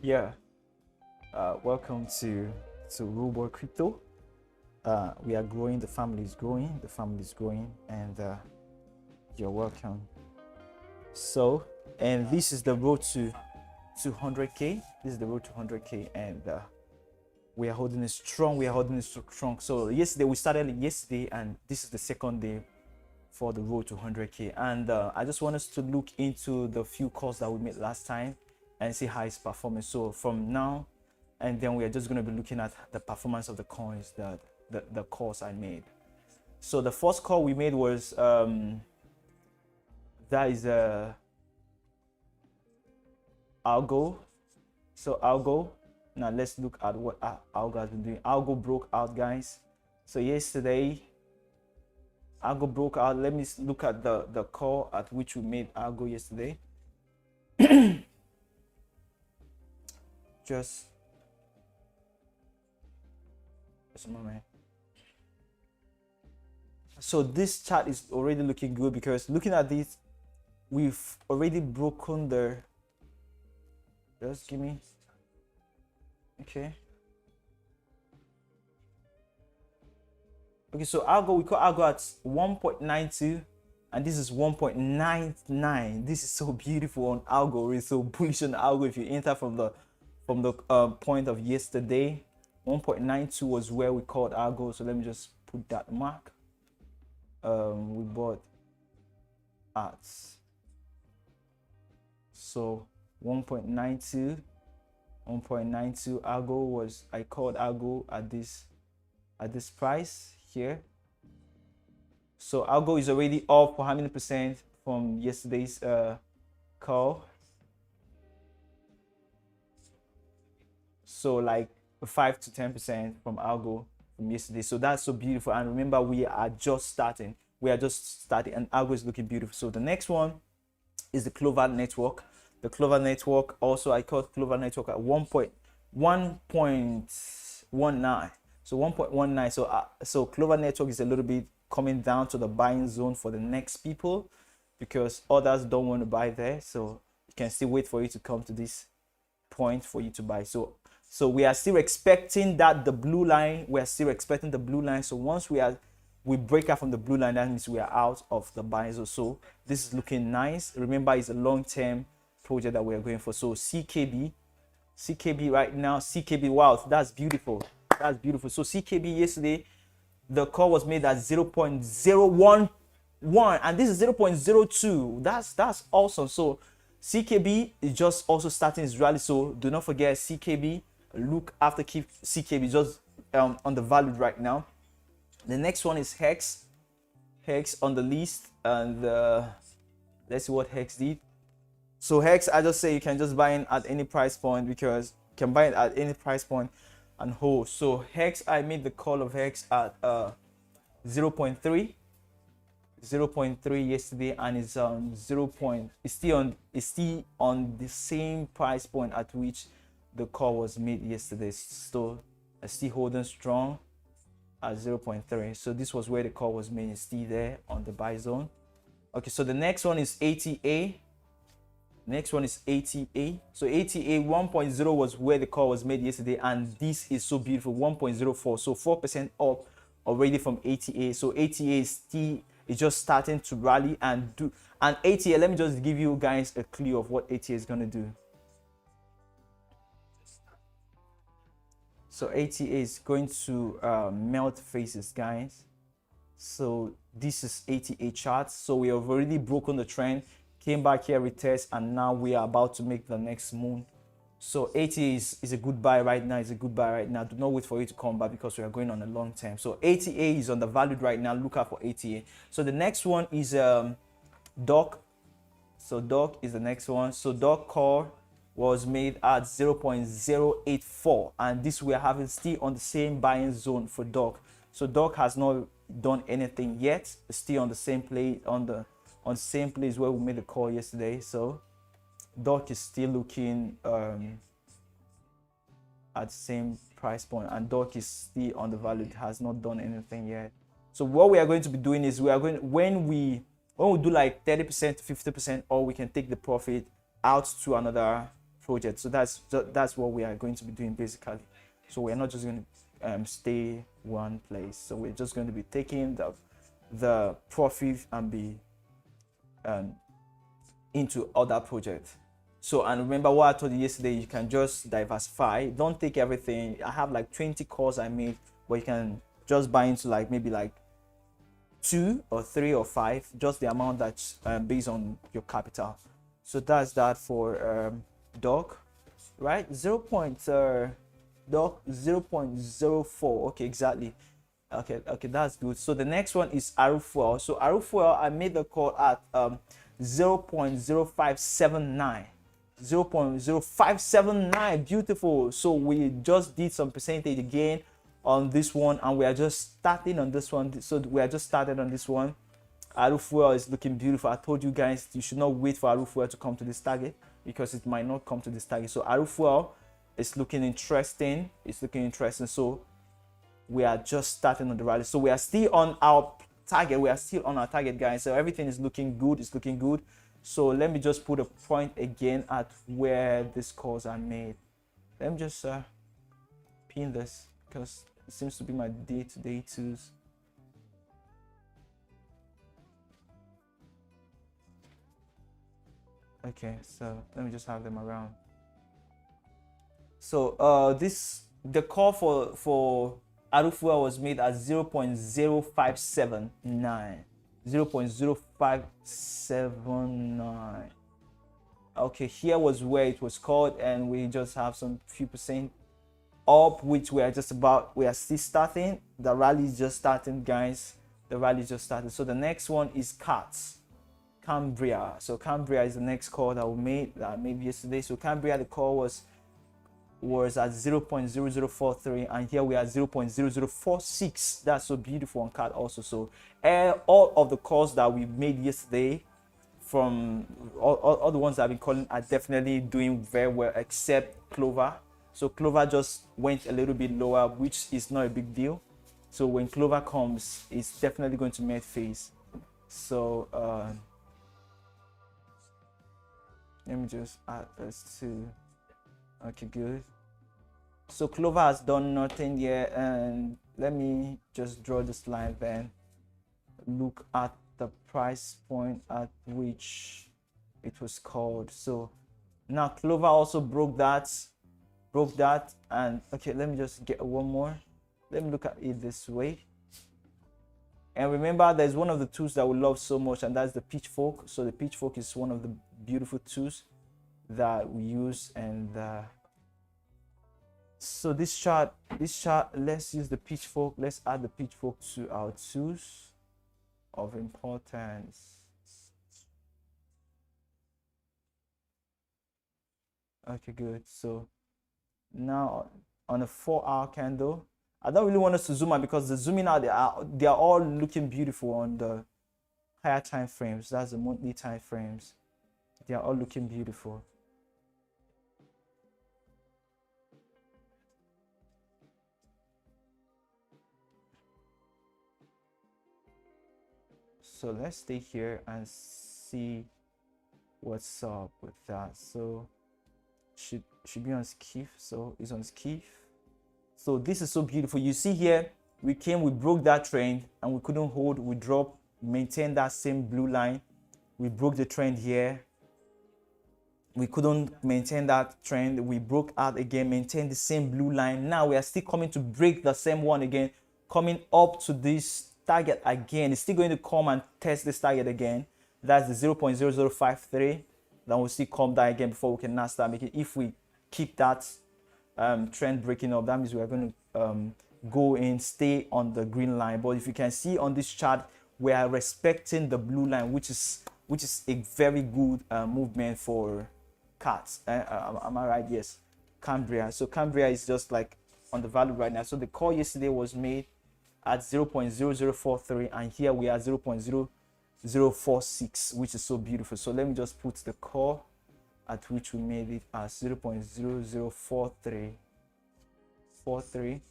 Yeah, welcome to RULEBOY Crypto. We are growing, the family is growing, and you're welcome. So, and this is the road to 200k. This is the road to 100k, and we are holding it strong. So yesterday we started yesterday, and this is the second day for the road to 100k. And I just want us to look into the few calls that we made last time and see how it's performing. So from now and then we are just going to be looking at the performance of the coins that the calls I made. So the first call we made was that is Algo. So Algo, now let's look at what Algo has been doing. Algo broke out, guys. So yesterday Algo broke out. Let me look at the call at which we made Algo yesterday. Just a moment. So this chart is already looking good because looking at this, we've already broken the. Just give me. Okay. Okay, so Algo, we call Algo at 1.92, and this is 1.99. This is so beautiful on Algo. It's so bullish on Algo. If you enter from the point of yesterday, 1.92 was where we called Algo. So let me just put that mark. We bought at so 1.92 Algo was, I called Algo at this price here. So Algo is already up for how many percent from yesterday's call? So like 5 to 10% from Algo from yesterday. So that's so beautiful. And remember, we are just starting, and Algo is looking beautiful. So the next one is the Clover network. The Clover network, also I called Clover network at 1.19. So 1.19. So Clover network is a little bit coming down to the buying zone for the next people because others don't want to buy there. So you can still wait for you to come to this point for you to buy. So we are still expecting that the blue line, So once we break out from the blue line, that means we are out of the buying zone. So this is looking nice. Remember, it's a long-term project that we are going for. So CKB right now, wow, that's beautiful. So CKB yesterday, the call was made at 0.011, and this is 0.02. That's awesome. So CKB is just also starting its rally. So do not forget CKB. Look after keep CKB just on the value right now. The next one is Hex on the list, and let's see what Hex did. So Hex, I just say you can just buy in at any price point because you can buy it at any price point and hold. So Hex, I made the call of Hex at 0.3 yesterday, and it's it's still on the same price point at which the call was made yesterday. So I still holding strong at 0.3. So this was where the call was made. It's still there on the buy zone. Okay, so the next one is ATA. So ATA 1.0 was where the call was made yesterday, and this is so beautiful, 1.04. So 4% up already from ATA. So ATA is just starting to rally and ATA, let me just give you guys a clue of what ATA is going to do. So ATA is going to melt faces, guys. So this is ATA chart. So we have already broken the trend, came back here, retest, and now we are about to make the next move. So ATA is a good buy right now. Do not wait for it to come back because we are going on a long term. So ATA is on the value right now. Look out for ATA. So the next one is DOC. So DOC is the next one. So DOC core was made at 0.084, and this we are having still on the same buying zone for DOC. So DOC has not done anything yet. It's still on the same place on same place where we made the call yesterday. So DOC is still looking at the same price point, and DOC is still on the value. It has not done anything yet. So what we are going to be doing is when we do like 30% to 50%, or we can take the profit out to another project. So that's what we are going to be doing basically. So we're not just going to stay one place. So we're just going to be taking the profit and be into other projects. So, and remember what I told you yesterday, you can just diversify. Don't take everything. I have like 20 calls I made, but you can just buy into like maybe like 2 or 3 or 5, just the amount that's based on your capital. So that's that for dog, right? 0.04. Okay, exactly. Okay, that's good. So the next one is Arufuel. So Arufuel, I made the call at 0.0579. 0.0579. Beautiful. So we just did some percentage again on this one, and we are just starting on this one. So we are just started on this one. Arufuel is looking beautiful. I told you guys you should not wait for Arufuel to come to this target, because it might not come to this target. So Arufuel is looking interesting. It's looking interesting. So we are just starting on the rally. So we are still on our target. We are still on our target, guys. So everything is looking good. It's looking good. So let me just put a point again at where these calls are made. Let me just pin this, because it seems to be my day-to-day tools. Okay, so let me just have them around. So the call for Arufuel was made at 0.0579. 0.0579. Okay, here was where it was called, and we just have some few percent up, which we are still starting. The rally is just starting, guys. The rally just started. So the next one is Cambria. So Cambria is the next call that I made yesterday. So Cambria, the call was at 0.0043, and here we are 0.0046. That's so beautiful on CAD also. So all of the calls that we made yesterday, from all the ones that I've been calling, are definitely doing very well, except Clover. So Clover just went a little bit lower, which is not a big deal. So when Clover comes, it's definitely going to make phase. So let me just add this to. Okay, good. So Clover has done nothing yet, and let me just draw this line, then look at the price point at which it was called. So now Clover also broke that, and okay, let me just get one more. Let me look at it this way. And remember, there's one of the tools that we love so much, and that's the pitchfork. So the pitchfork is one of the beautiful tools that we use. And so this chart, let's use the pitchfork. Let's add the pitchfork to our tools of importance. Okay, good. So now on a 4-hour candle, I don't really want us to zoom out, because the zooming out, they are all looking beautiful on the higher time frames. That's the monthly time frames. They are all looking beautiful. So let's stay here and see what's up with that. So should be on skiff. So it's on skiff. So this is so beautiful. You see here, we broke that trend, and we couldn't hold. We dropped, maintained that same blue line. We broke the trend here. We couldn't maintain that trend. We broke out again, maintained the same blue line. Now we are still coming to break the same one again, coming up to this target again. It's still going to come and test this target again. That's the 0.0053. Then we'll still come down again before we can now start making. If we keep that trend breaking up, that means we are going to go in, stay on the green line. But if you can see on this chart, we are respecting the blue line, which is a very good movement for cats. Am I right? Yes. Cambria. So Cambria is just like on the value right now. So the call yesterday was made at 0.0043, and here we are 0.0046, which is so beautiful. So let me just put the call at which we made it as 0.0043.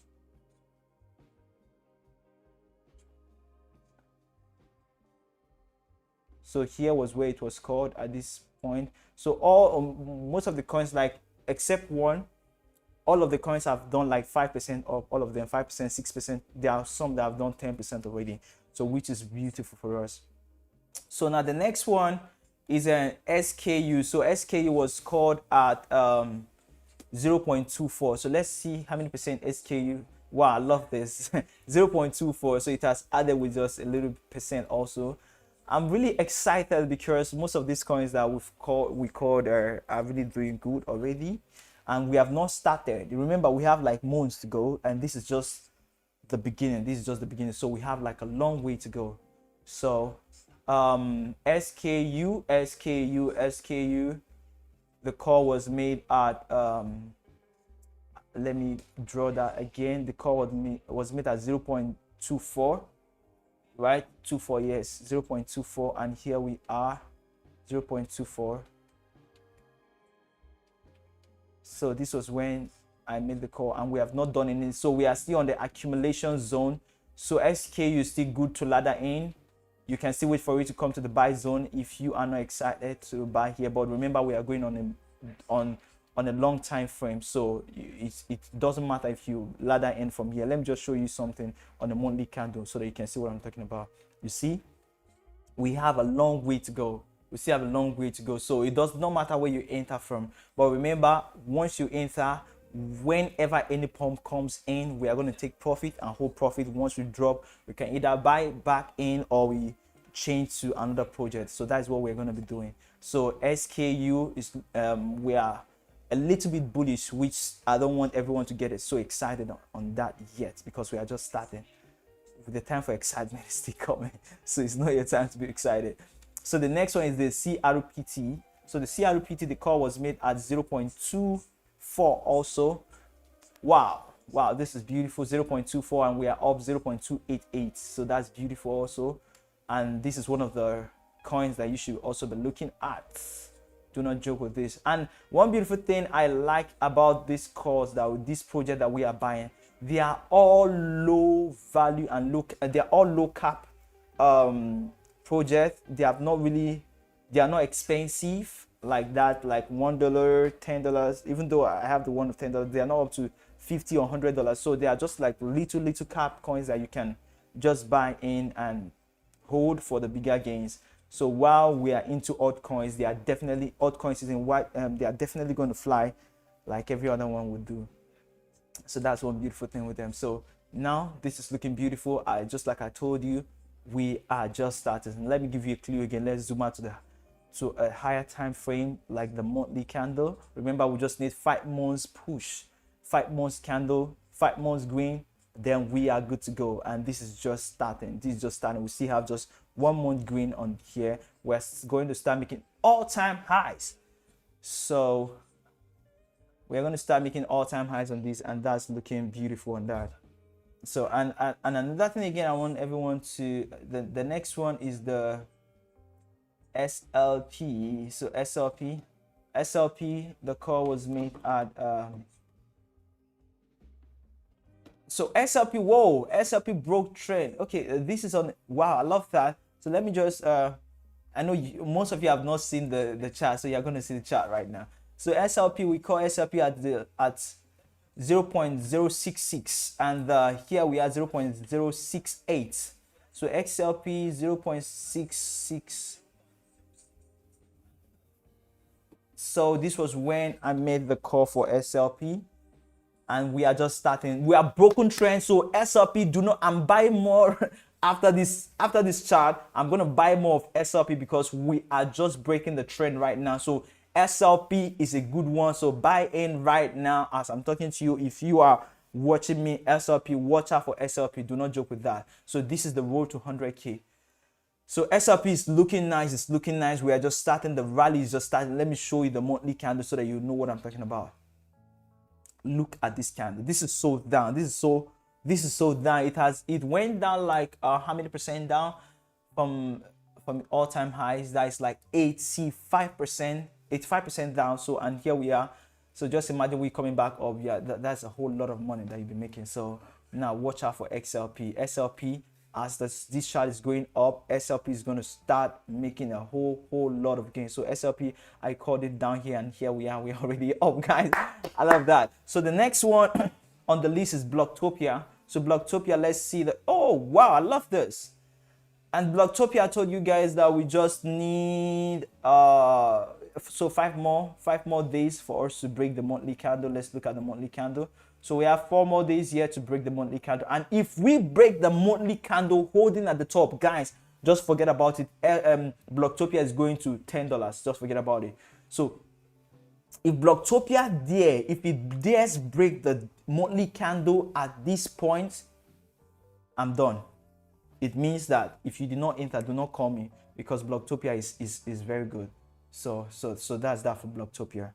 So here was where it was called at this point. So most of the coins, like except one, all of the coins have done like 5% of all of them, 5%, 6%. There are some that have done 10% already, so which is beautiful for us. So now the next one is an SKU. So SKU was called at 0.24. So let's see how many percent SKU. Wow, I love this. 0.24. So it has added with just a little percent also. I'm really excited because most of these coins that we called are really doing good already, and we have not started. Remember, we have like months to go, and this is just the beginning. This is just the beginning. So we have like a long way to go. So SKU. The call was made at let me draw that again. The call was made at 0.24, right? 24, yes, 0.24, and here we are, 0.24. So this was when I made the call, and we have not done anything. So we are still on the accumulation zone. So SKU is still good to ladder in. You can still wait for it to come to the buy zone if you are not excited to buy here. But remember, we are going on a long time frame, so it doesn't matter if you ladder in from here. Let me just show you something on the monthly candle so that you can see what I'm talking about. You see, we have a long way to go. We still have a long way to go. So it does not matter where you enter from. But remember, once you enter, whenever any pump comes in, we are going to take profit and hold profit. Once we drop, we can either buy back in or we change to another project. So that's what we're going to be doing. So SKU is we are a little bit bullish, which I don't want everyone to get so excited on that yet, because we are just starting. The time for excitement is still coming, so it's not your time to be excited. So the next one is the CRPT. So the CRPT, the call was made at 0.24 also. Wow, this is beautiful. 0.24, and we are up 0.288, so that's beautiful also. And this is one of the coins that you should also be looking at. Do not joke with this. And one beautiful thing I like about this course, this project that we are buying, they are all low value and they are all low cap projects. They are not expensive like that, like $1, $10. Even though I have the one of $10, they are not up to $50 or $100. So they are just like little cap coins that you can just buy in and hold for the bigger gains. So while we are into altcoins, they are definitely they are definitely going to fly like every other one would do. So that's one beautiful thing with them. So now this is looking beautiful. Just like I told you, we are just starting. Let me give you a clue again. Let's zoom out to a higher time frame, like the monthly candle. Remember, we just need 5 months push, 5 months candle, 5 months green, then we are good to go. And this is just starting. We still have just 1 month green on here. We're going to start making all-time highs. So we're going to start making all-time highs on this, and that's looking beautiful on that. So and another thing again, I want everyone to the next one is the SLP. So SLP, the call was made at so SLP, whoa, SLP broke trend. Okay, this is on, wow, I love that. So let me just I know most of you have not seen the chart, so you're going to see the chart right now. So SLP, we call SLP at 0.066, and here we are 0.068. So XLP 0.66. So this was when I made the call for SLP, and we are just starting. We are broken trend. So SLP, do not, I'm buying more after this chart. I'm gonna buy more of SLP because we are just breaking the trend right now. So SLP is a good one, so buy in right now as I'm talking to you. If you are watching me, SLP, watch out for SLP. Do not joke with that. So this is the road to 100K. So SLP is looking nice. It's looking nice. We are just starting. The rally is just starting. Let me show you the monthly candle so that you know what I'm talking about. Look at this candle. This is so down. This is so down. It went down like how many percent down from all-time highs? That is like 85% down. So, and here we are. So just imagine we coming back up. Yeah, that's a whole lot of money that you'll be making. So now watch out for XLP. SLP as this chart is going up, SLP is going to start making a whole lot of gains. So SLP, I called it down here, and here we are already up, guys. I love that. So the next one on the list is Blocktopia. So Blocktopia, let's see the, oh wow, I love this. And Blocktopia, I told you guys that we just need so five more days for us to break the monthly candle. Let's look at the monthly candle. So we have 4 more days here to break the monthly candle. And if we break the monthly candle holding at the top, guys, just forget about it. Blocktopia is going to $10. Just forget about it. So if Blocktopia if it dares break the monthly candle at this point, I'm done. It means that if you did not enter, do not call me, because Blocktopia is very good. So that's that for Blocktopia.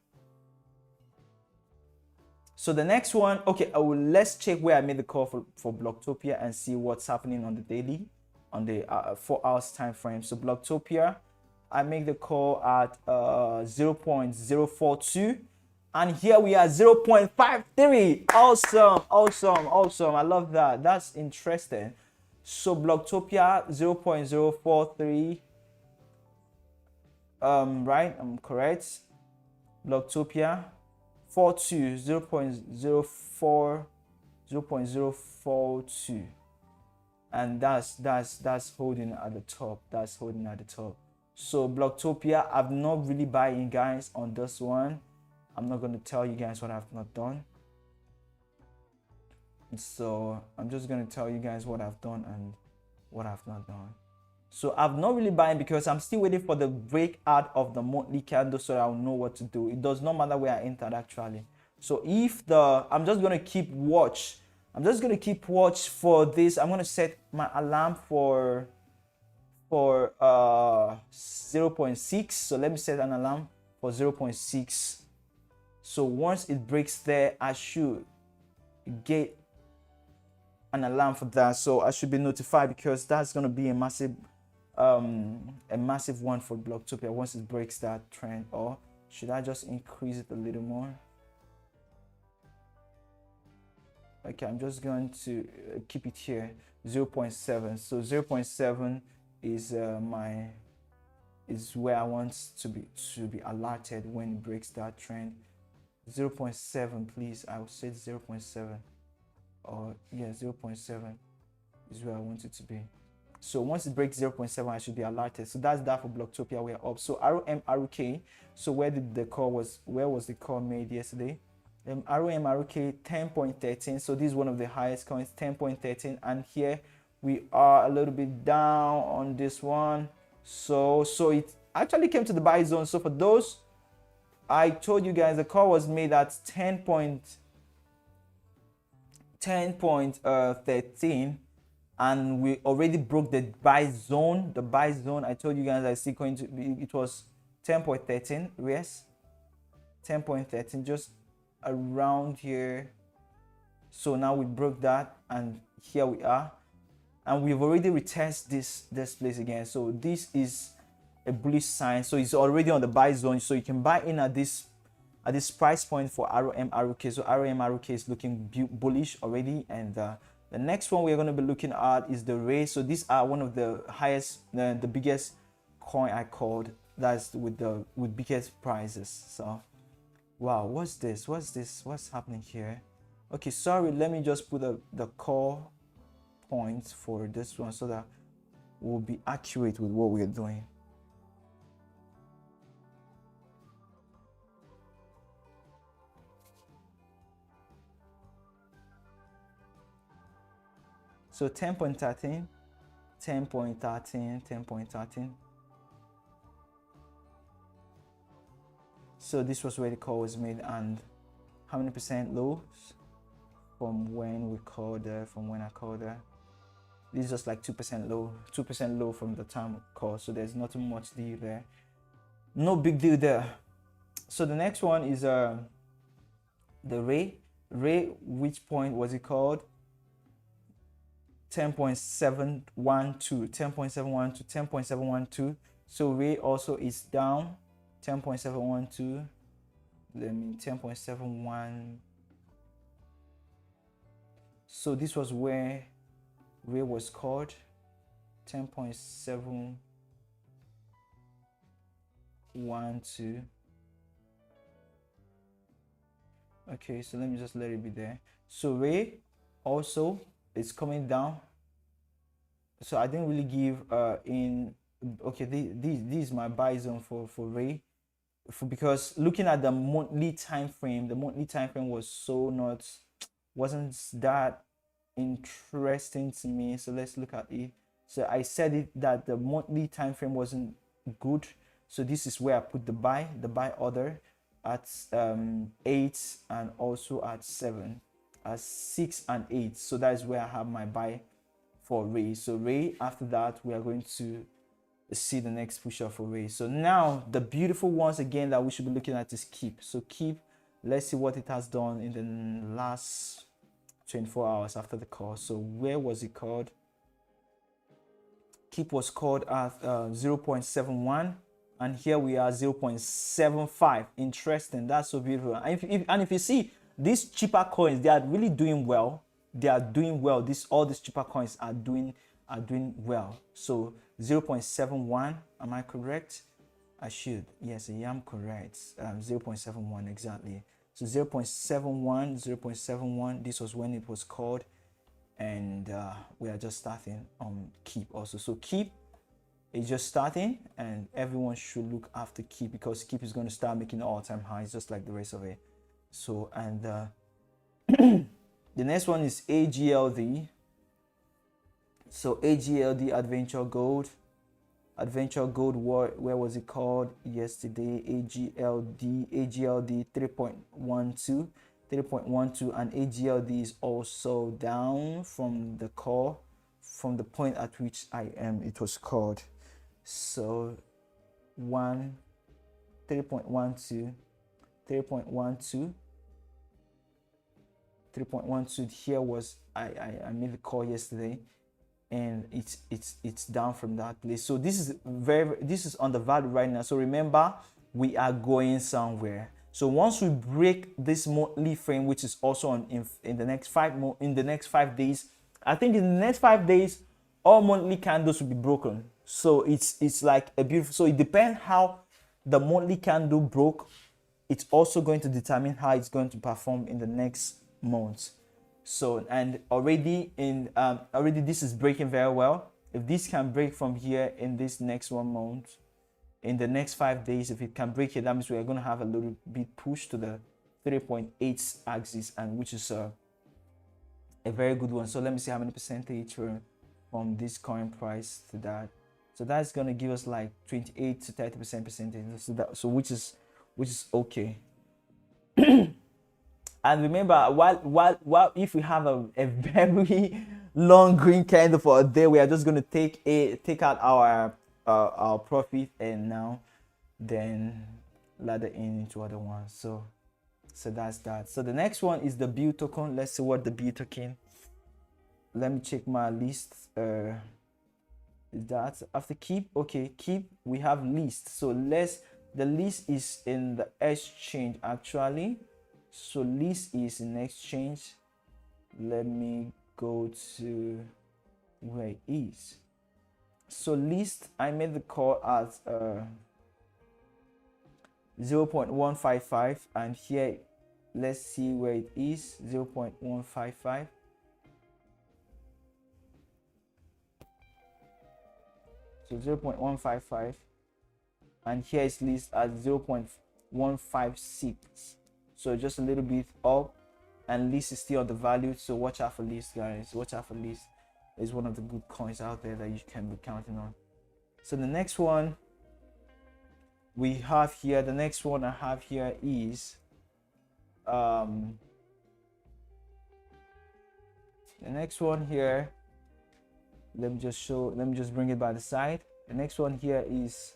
So the next one, okay, let's check where I made the call for Blocktopia and see what's happening on the daily, on the 4 hours time frame. So Blocktopia, I make the call at 0.042, and here we are 0.53. Awesome. I love that. That's interesting. So Blocktopia 0.043. Right, I'm correct. Blocktopia 0.042, and that's holding at the top. So Blocktopia, I've not really buying, guys, on this one. I'm not going to tell you guys what I've not done. So I'm just going to tell you guys what I've done and what I've not done. So I've not really buying because I'm still waiting for the breakout of the monthly candle so that I'll know what to do. It does not matter where I entered, actually. So if I'm just going to keep watch. I'm just going to keep watch for this. I'm going to set my alarm for 0.6. So let me set an alarm for 0.6. So once it breaks there, I should get an alarm for that. So I should be notified, because that's going to be a massive one for Blocktopia once it breaks that trend. Or should I just increase it a little more? Okay, I'm just going to keep it here, 0.7. So 0.7 is is where I want to be alerted when it breaks that trend. 0.7, please. I would say 0.7, or yeah, 0.7 is where I want it to be. So once it breaks 0.7, I should be alerted. So that's that for Blocktopia. We're up. So RUK. So where was the call made yesterday? RUK 10.13. So this is one of the highest coins, 10.13, and here we are a little bit down on this one. So it actually came to the buy zone. So for those, I told you guys the call was made at 10.13, and we already broke the buy zone. The buy zone, I told you guys, I see going to be, it was 10.13. Yes, 10.13, just around here. So now we broke that, and here we are, and we've already retested this place again. So this is a bullish sign. So it's already on the buy zone, so you can buy in at this price point for RUK. So RUK is looking bullish already. And the next one we're going to be looking at is the RAY. So these are one of the highest, the biggest coin I called. That's with biggest prices. So wow, what's this? What's happening here? Okay, sorry, let me just put the call points for this one so that we'll be accurate with what we're doing. So 10.13, 10.13, 10.13. So this was where the call was made, and how many percent lows from when we called there, from when I called there. This is just like 2% low, 2% low from the time call. So there's not too much deal there. No big deal there. So the next one is the RAY. RAY, which point was it called? 10.712, 10.712, 10.712. So RAY also is down, 10.712. Let me 10.71. So this was where RAY was called. 10.712. Okay, so let me just let it be there. So Ray also is coming down. So I didn't really give in. Okay, this is my buy zone for Ray, because looking at the monthly time frame, wasn't that interesting to me. So let's look at it. So I said it that the monthly time frame wasn't good. So this is where I put the buy order at 8 and also at 7, at 6 and 8. So that is where I have my buy for Ray. So Ray, after that we are going to see the next pusher for Ray. So now the beautiful ones again that we should be looking at is keep. So keep, let's see what it has done in the last 24 hours after the call. So where was it called? Keep was called at 0.71, and here we are 0.75. Interesting. That's so beautiful. And if you see these cheaper coins, they are really doing well. They are doing well. All these cheaper coins are doing well. So 0.71, am I correct? Yes, I am correct. 0.71 exactly. So 0.71, this was when it was called, and we are just starting on keep also. So keep is just starting, and everyone should look after keep, because keep is going to start making all-time highs just like the rest of it. So, and the next one is AGLD. So AGLD, Adventure Gold, where was it called yesterday? AGLD 3.12, and AGLD is also down from the call, from the point at which it was called. So 3.12 here was I made the call yesterday, and it's down from that place. So this is undervalued right now. So remember, we are going somewhere. So once we break this monthly frame, which is also in the next 5 days, I think in the next 5 days all monthly candles will be broken. So it's like a beautiful, so it depends how the monthly candle broke. It's also going to determine how it's going to perform in the next month. So, and already this is breaking very well. If this can break from here in this next 1 month, in the next 5 days, if it can break it, that means we are going to have a little bit push to the 3.8 axis, and which is a very good one. So let me see how many percentage from this current price to that. So that's going to give us like 28 to 30% percentage. So which is okay. And remember, while if we have a very long green candle for a day, we are just going to take out our profit, and now then ladder into other ones. So that's that. So the next one is the BU token. Let's see what the BU token. Let me check my list. Is that after keep? Okay, keep, we have list. So the list is in the exchange actually. So list is in exchange. Let me go to where it is. So list, I made the call at 0.155, and here let's see where it is. 0.155. So 0.155, and here is list at 0.156. So just a little bit up, and list is still on the value. So watch out for list, guys. Watch out for list. Is one of the good coins out there that you can be counting on. So the next one we have here, the next one I have here is the next one here. Let me just bring it by the side. The next one here is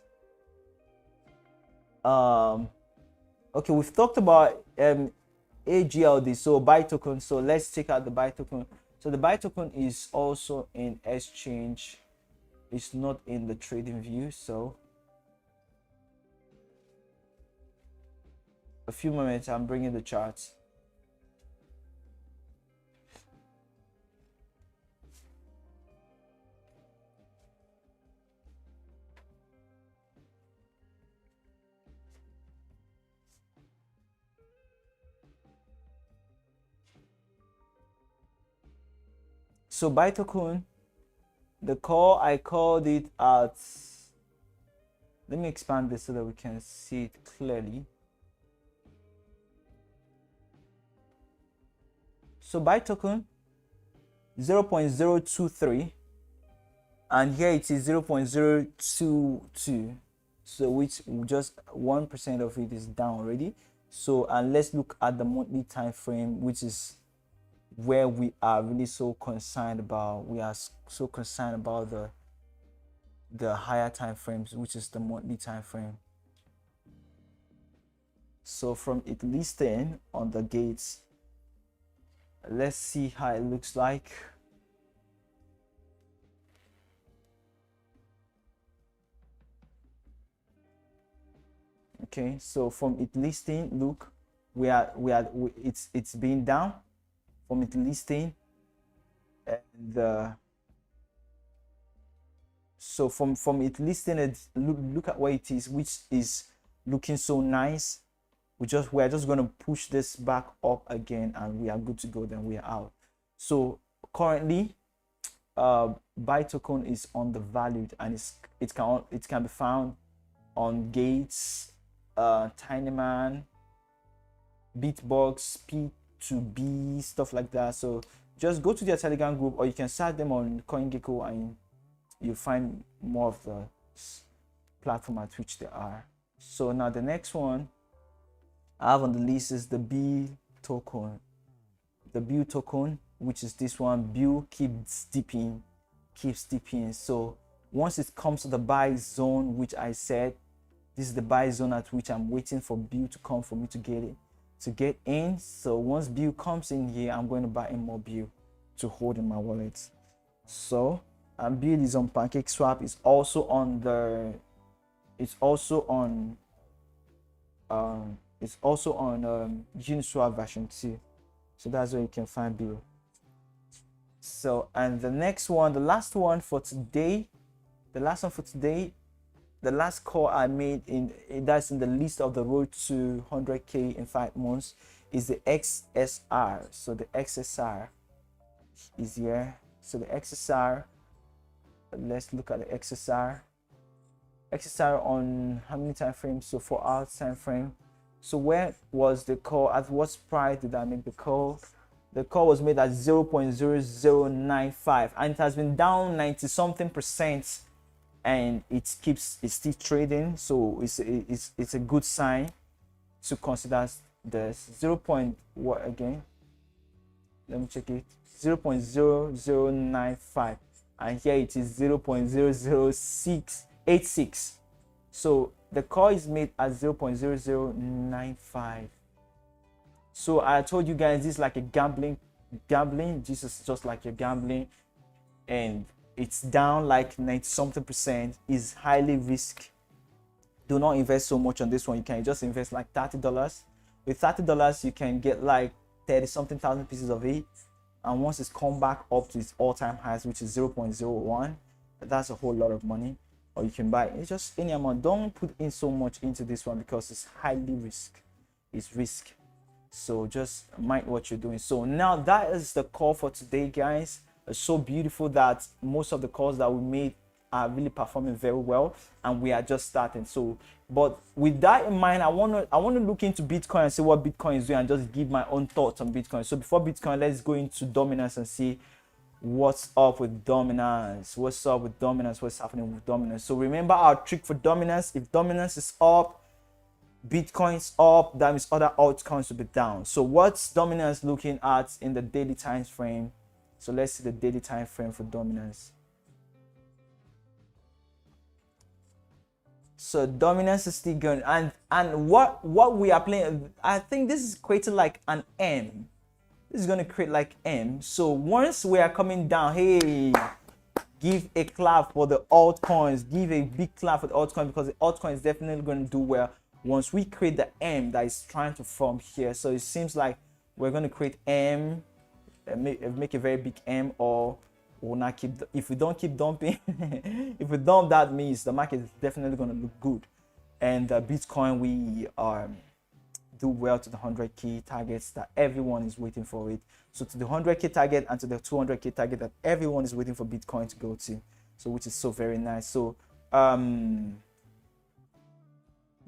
okay, we've talked about AGLD, so buy token. So let's take out the buy token. So the buy token is also in exchange. It's not in the trading view. So a few moments, I'm bringing the charts. So buy token, the call, I called it at, let me expand this so that we can see it clearly. So buy token 0.023, and here it is 0.022, so which just 1% of it is down already. So, and let's look at the monthly time frame, which is where we are really so concerned about. We are so concerned about the higher time frames, which is the monthly time frame. So from it listing on the gates, let's see how it looks like. Okay, so from it listing, look, it's been down from it listing, and so from it listing, look at where it is, which is looking so nice. We're just going to push this back up again, and we are good to go. Then we are out. So currently buy token is undervalued, and it can be found on Gates, Tinyman, Bitbox, P2B, stuff like that. So just go to their Telegram group, or you can search them on CoinGecko, and you'll find more of the platform at which they are. So now the next one I have on the list is the B token. The B token, which is this one. B keeps dipping. So once it comes to the buy zone, which I said, this is the buy zone at which I'm waiting for B to come for me to get in. So once B comes in here, I'm going to buy in more B to hold in my wallet. So B is on PancakeSwap. It's also on Uniswap version 2. So that's where you can find B. So, and the next one, the last one for today, the last call I made that's in the list of the road to 100K in 5 months is the XSR. So the XSR is here. So the XSR, let's look at the XSR. XSR on how many time frames? So 4 hours time frame. So where was the call? At what price did I make the call? The call was made at 0.0095, and it has been down 90 something %, and it's still trading. So it's a good sign to consider this 0. What again? Let me check it. 0.0095, and here it is 0.00686. So the call is made at 0.0095. So I told you guys this is like a gambling. This is just like you're gambling, and it's down like 90 something %. Is highly risk. Do not invest so much on this one. You can just invest like $30. With $30 you can get like 30 something thousand pieces of it, and once it's come back up to its all-time highs, which is 0.01, that's a whole lot of money. Or you can buy it's just any amount. Don't put in so much into this one because it's highly risk. It's risk. So just mind what you're doing. So now that is the call for today, guys. It's so beautiful that most of the calls that we made are really performing very well, and we are just starting. So but with that in mind, I want to look into Bitcoin and see what Bitcoin is doing, and just give my own thoughts on Bitcoin. So before Bitcoin, let's go into dominance and see what's up with dominance. What's happening with dominance? So remember our trick for dominance. If dominance is up, Bitcoin's up, that means other altcoins will be down. So what's dominance looking at in the daily time frame? So let's see the daily time frame for dominance. So dominance is still going, and what we are playing, I think this is creating like an M. This is going to create like M. So once we are coming down, hey, give a clap for the altcoins. Give a big clap for the altcoin, because the altcoin is definitely going to do well once we create the M that is trying to form here. So it seems like we're going to create M, make a very big M, or we'll not keep. If we don't keep dumping, if we dump, that means the market is definitely going to look good. And Bitcoin, we are do well to the 100K targets that everyone is waiting for it. So to the 100K target and to the 200K target that everyone is waiting for Bitcoin to go to. So which is so very nice. So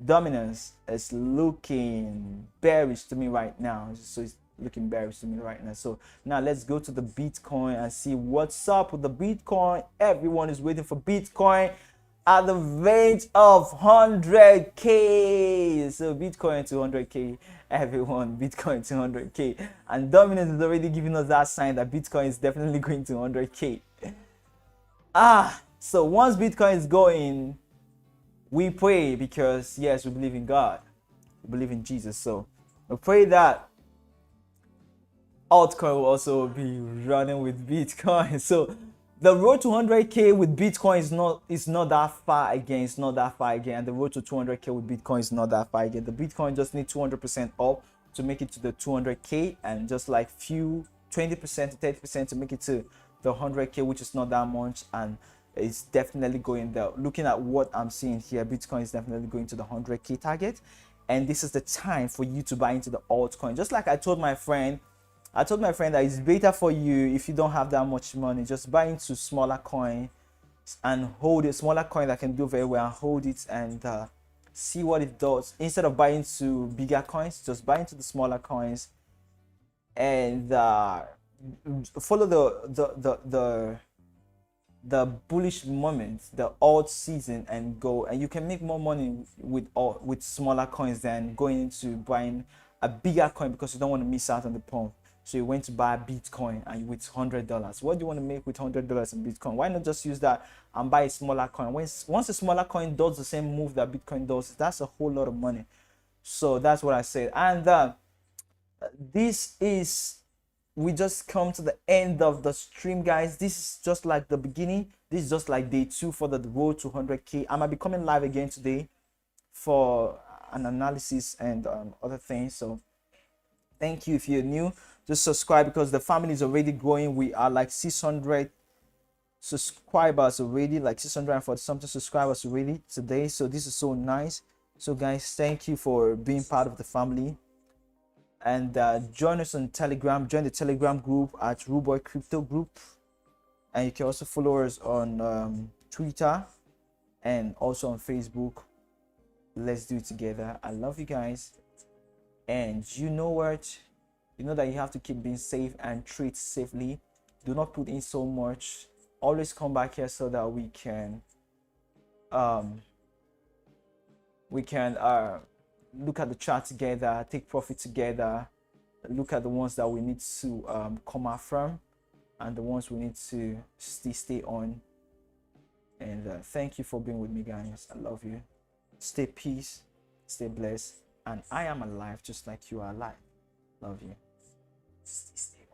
dominance is looking bearish to me right now. So it's looking bearish to me right now. So now let's go to the Bitcoin and see what's up with the Bitcoin. Everyone is waiting for Bitcoin at the range of 100K. So Bitcoin to 100K, everyone, Bitcoin to 100K. And dominance is already giving us that sign that Bitcoin is definitely going to 100K. So once Bitcoin is going, we pray, because yes, we believe in God, we believe in Jesus. So we pray that altcoin will also be running with Bitcoin. So the road to 100K with Bitcoin is not that far again. It's not that far again. And the road to 200K with Bitcoin is not that far again. The Bitcoin just needs 200% up to make it to the 200K, and just like few 20% to 30% to make it to the 100K, which is not that much. And it's definitely going there. Looking at what I'm seeing here, Bitcoin is definitely going to the 100K target, and this is the time for you to buy into the altcoin. Just like I told my friend that it's better for you, if you don't have that much money, just buy into smaller coin and hold it. Smaller coin that can do very well, and hold it and see what it does. Instead of buying into bigger coins, just buy into the smaller coins and follow the bullish moment, the alt season, and go. And you can make more money with smaller coins than going into buying a bigger coin, because you don't want to miss out on the pump. So you went to buy a Bitcoin and with $100. What do you want to make with $100 in Bitcoin? Why not just use that and buy a smaller coin? Once a smaller coin does the same move that Bitcoin does, that's a whole lot of money. So that's what I said. And we just come to the end of the stream, guys. This is just like the beginning. This is just like day 2 for the road to 100K. I might be coming live again today for an analysis and other things. So thank you. If you're new, just subscribe, because the family is already growing. We are like 600 subscribers already, like 640 something subscribers already today. So this is so nice. So guys, thank you for being part of the family. And join us on Telegram. Join the Telegram group at RULEBOY Crypto Group. And you can also follow us on Twitter and also on Facebook. Let's do it together. I love you guys. And you know what? You know that you have to keep being safe and treat safely. Do not put in so much. Always come back here so that we can look at the chart together, take profit together, look at the ones that we need to come out from, and the ones we need to stay on. And thank you for being with me, guys. I love you. Stay peace, stay blessed, and I am alive just like you are alive. Love you. Stay